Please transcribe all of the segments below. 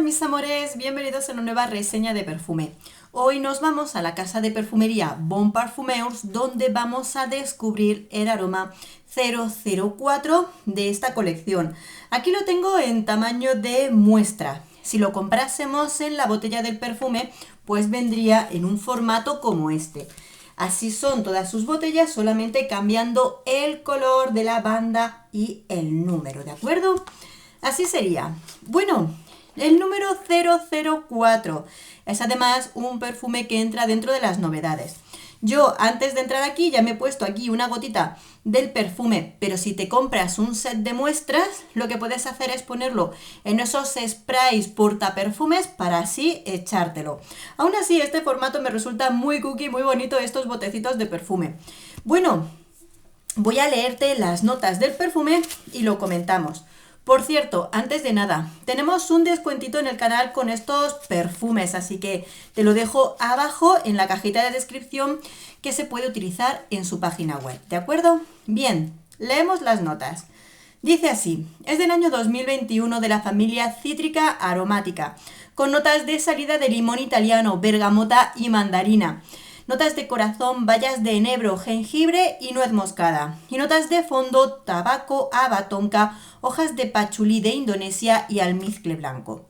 mis amores, bienvenidos a una nueva reseña de perfume. Hoy nos vamos a la casa de perfumería Bon Parfumeurs, donde vamos a descubrir el aroma 004 de esta colección. Aquí lo tengo en tamaño de muestra. Si lo comprásemos en la botella del perfume, pues vendría en un formato como este. Así son todas sus botellas, solamente cambiando el color de la banda y el número, ¿de acuerdo? Así sería. Bueno, el número 004 es además un perfume que entra dentro de las novedades. Yo antes de entrar aquí ya me he puesto aquí una gotita del perfume, pero si te compras un set de muestras, lo que puedes hacer es ponerlo en esos sprays portaperfumes para así echártelo. Aún así, este formato me resulta muy cookie, muy bonito estos botecitos de perfume. Bueno, voy a leerte las notas del perfume y lo comentamos. Por cierto, antes de nada, tenemos un descuentito en el canal con estos perfumes, así que te lo dejo abajo en la cajita de descripción que se puede utilizar en su página web, ¿de acuerdo? Bien, leemos las notas. Dice así, es del año 2021 de la familia cítrica aromática, con notas de salida de limón italiano, bergamota y mandarina. Notas de corazón, bayas de enebro, jengibre y nuez moscada. Y notas de fondo, tabaco, haba tonka, hojas de pachulí de Indonesia y almizcle blanco.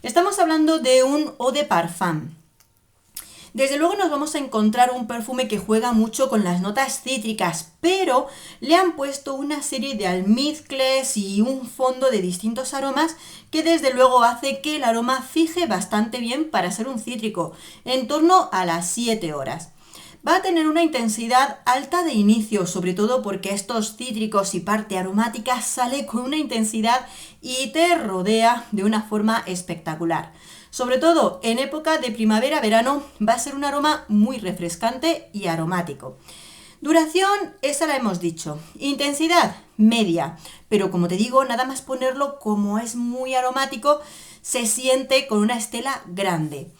Estamos hablando de un eau de parfum. Desde luego nos vamos a encontrar un perfume que juega mucho con las notas cítricas, pero le han puesto una serie de almizcles y un fondo de distintos aromas que desde luego hace que el aroma fije bastante bien para ser un cítrico, en torno a las 7 horas. Va a tener una intensidad alta de inicio, sobre todo porque estos cítricos y parte aromática sale con una intensidad y te rodea de una forma espectacular. Sobre todo en época de primavera-verano va a ser un aroma muy refrescante y aromático. Duración, esa la hemos dicho. Intensidad, media. Pero como te digo, nada más ponerlo, como es muy aromático, se siente con una estela grande.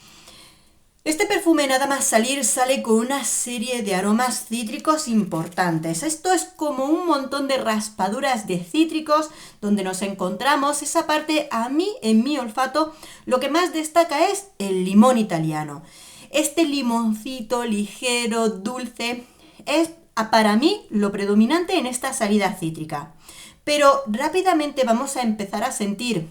Este perfume nada más salir sale con una serie de aromas cítricos importantes. Esto es como un montón de raspaduras de cítricos donde nos encontramos esa parte. A mí, en mi olfato, lo que más destaca es el limón italiano. Este limoncito ligero, dulce, es para mí lo predominante en esta salida cítrica. Pero rápidamente vamos a empezar a sentir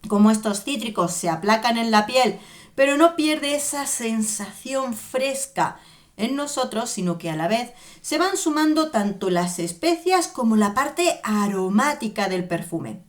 cómo estos cítricos se aplacan en la piel, pero no pierde esa sensación fresca en nosotros, sino que a la vez se van sumando tanto las especias como la parte aromática del perfume.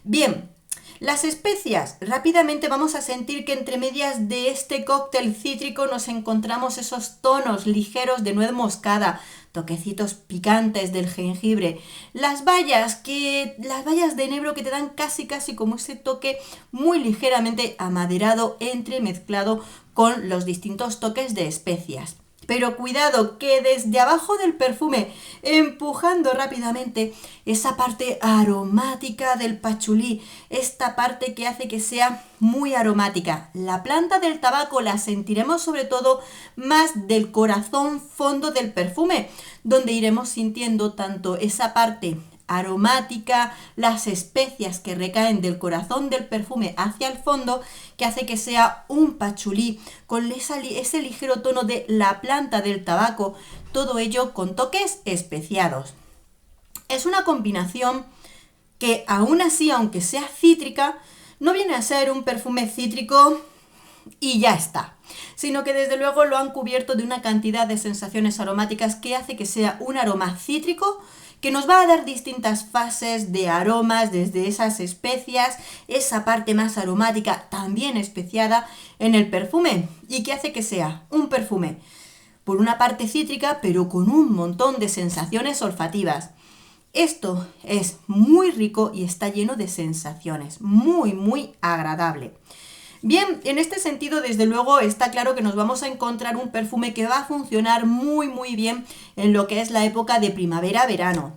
Bien, las especias, rápidamente vamos a sentir que entre medias de este cóctel cítrico nos encontramos esos tonos ligeros de nuez moscada, toquecitos picantes del jengibre, las bayas de enebro que te dan casi como ese toque muy ligeramente amaderado entremezclado con los distintos toques de especias. Pero cuidado que desde abajo del perfume, empujando rápidamente esa parte aromática del pachulí, esta parte que hace que sea muy aromática. La planta del tabaco la sentiremos sobre todo más del corazón fondo del perfume, donde iremos sintiendo tanto esa parte aromática, las especias que recaen del corazón del perfume hacia el fondo, que hace que sea un pachulí con ese ligero tono de la planta del tabaco, todo ello con toques especiados. Es una combinación que aún así, aunque sea cítrica, no viene a ser un perfume cítrico y ya está, sino que desde luego lo han cubierto de una cantidad de sensaciones aromáticas que hace que sea un aroma cítrico que nos va a dar distintas fases de aromas, desde esas especias, esa parte más aromática también especiada en el perfume, y que hace que sea un perfume por una parte cítrica, pero con un montón de sensaciones olfativas. Esto es muy rico y está lleno de sensaciones, muy agradable. Bien, en este sentido, desde luego, está claro que nos vamos a encontrar un perfume que va a funcionar muy bien en lo que es la época de primavera-verano.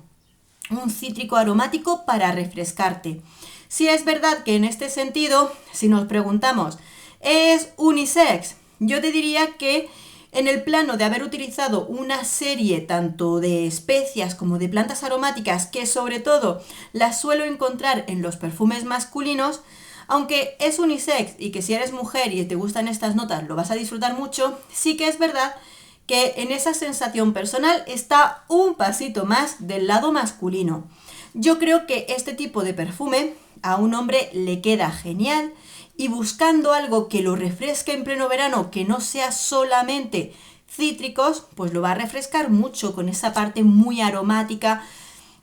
Un cítrico aromático para refrescarte. Sí es verdad que en este sentido, si nos preguntamos, ¿es unisex? Yo te diría que en el plano de haber utilizado una serie tanto de especias como de plantas aromáticas, que sobre todo las suelo encontrar en los perfumes masculinos, Aunque es unisex y que si eres mujer y te gustan estas notas lo vas a disfrutar mucho, sí que es verdad que en esa sensación personal está un pasito más del lado masculino. Yo creo que este tipo de perfume a un hombre le queda genial y buscando algo que lo refresque en pleno verano, que no sea solamente cítricos, pues lo va a refrescar mucho con esa parte muy aromática,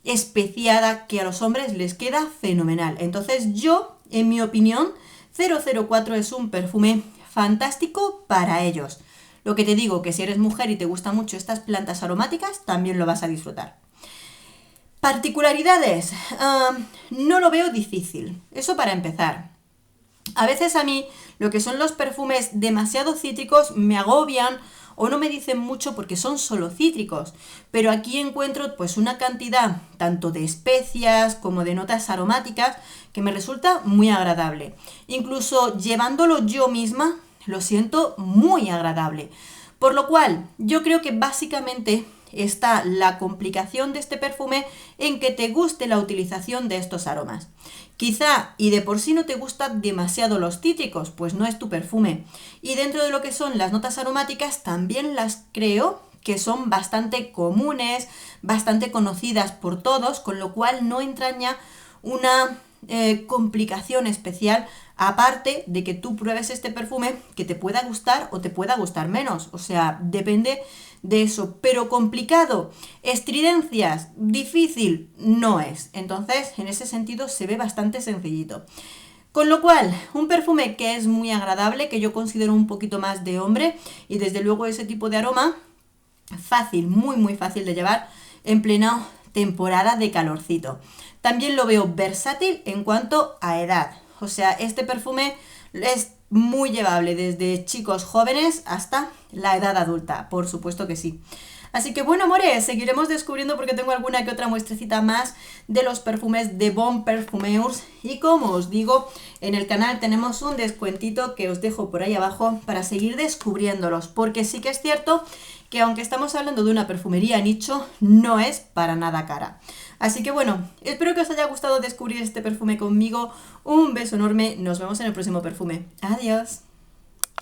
especiada, que a los hombres les queda fenomenal. Entonces yo, en mi opinión, 004 es un perfume fantástico para ellos. Lo que te digo, que si eres mujer y te gustan mucho estas plantas aromáticas, también lo vas a disfrutar. Particularidades, no lo veo difícil, eso para empezar. A veces a mí lo que son los perfumes demasiado cítricos me agobian o no me dicen mucho porque son solo cítricos, pero aquí encuentro pues una cantidad tanto de especias como de notas aromáticas que me resulta muy agradable. Incluso llevándolo yo misma lo siento muy agradable. Por lo cual, yo creo que básicamente está la complicación de este perfume en que te guste la utilización de estos aromas. Quizá y de por sí no te gustan demasiado los cítricos, pues no es tu perfume. Y dentro de lo que son las notas aromáticas también las creo que son bastante comunes, bastante conocidas por todos, con lo cual no entraña una complicación especial, aparte de que tú pruebes este perfume que te pueda gustar o te pueda gustar menos, o sea, depende de eso, pero complicado, estridencias, difícil, no es. Entonces, en ese sentido se ve bastante sencillito. Con lo cual, un perfume que es muy agradable, que yo considero un poquito más de hombre, y desde luego ese tipo de aroma, fácil, muy muy fácil de llevar en plena temporada de calorcito. También lo veo versátil en cuanto a edad. O sea, este perfume es muy llevable desde chicos jóvenes hasta la edad adulta, por supuesto que sí. Así que bueno, amores, seguiremos descubriendo porque tengo alguna que otra muestrecita más de los perfumes de Bon Parfumeurs. Y como os digo, en el canal tenemos un descuentito que os dejo por ahí abajo para seguir descubriéndolos. Porque sí que es cierto que aunque estamos hablando de una perfumería nicho, no es para nada cara. Así que bueno, espero que os haya gustado descubrir este perfume conmigo. Un beso enorme, nos vemos en el próximo perfume. Adiós.